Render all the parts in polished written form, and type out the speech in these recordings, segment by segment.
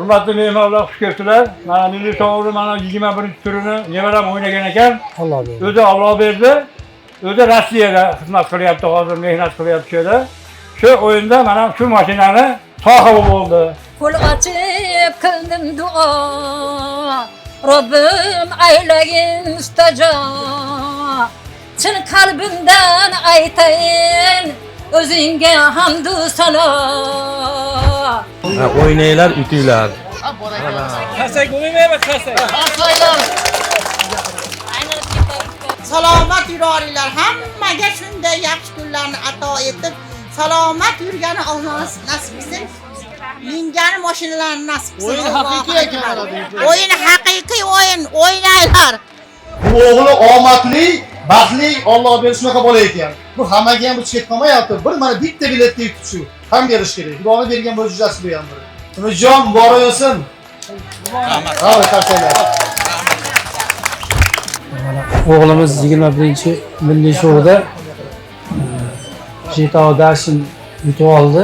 Hurmatli mehmonlar, xush kelibsizlar. Mana Milliy taomni mana 21-turini nevaram o'ynagan ekan. Alloh berdi. O'zi Alloh berdi. O'zi Rossiyada xizmat qilyapti, hozir mehnat qilyapti shuda. Shu o'yinda mana shu mashinani sohibi bo'ldi. Qo'l ochib qildim duo. Robbim aylagin ustojo. Chin qalbimdan aytayin o'zingga hamd va sano. O'ynaylar, yutinglar. Qasak o'ynamaymiz, qasak. Salomat yuroringlar. Hammaga shunday yaxshi kunlarni ato etib, salomat yurgani Alloh nasib etsin. Yingani mashinalarni nasib etsin. O'yin haqiqiy ekan. O'yin haqiqiy o'yin, o'ynaylar. Bu o'g'li omadli, baxtli Alloh berib shunaqa bola ekan. Bu hammaga ham bu chiqib qolmayapti. Bir mana bitta biletga yutib shu. Ham berish kerak. Xudoning bergan mo'jizasi bu ham bir. Umidjon muborak bo'lsin. Rahmat. Tashlaylar. O'g'limiz 21-milliy shouda Jetao Dashin yutib oldi.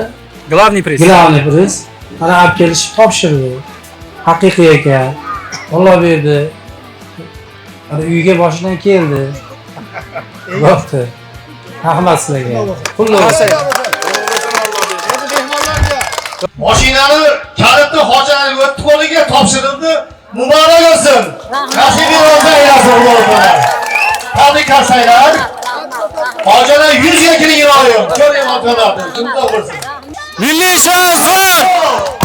Главный приз. Glавный priz. Mana olib kelishib topshirdi. Haqiqiy ekan. Alloh berdi. Mana uyga boshidan keldi. Bo'pti. Rahmat sizlarga. Pullar. Mashinani kalitni hojaning o'tib qo'liga topshirildi. Muborak bo'lsin. Nasibingiz olsa aylasin Alloh taolo. Tabriklaylar. Hojalar 100 ga kiring iloyim. Ko'ring hojalarni. Shunday bo'lsin. Milliy shoh!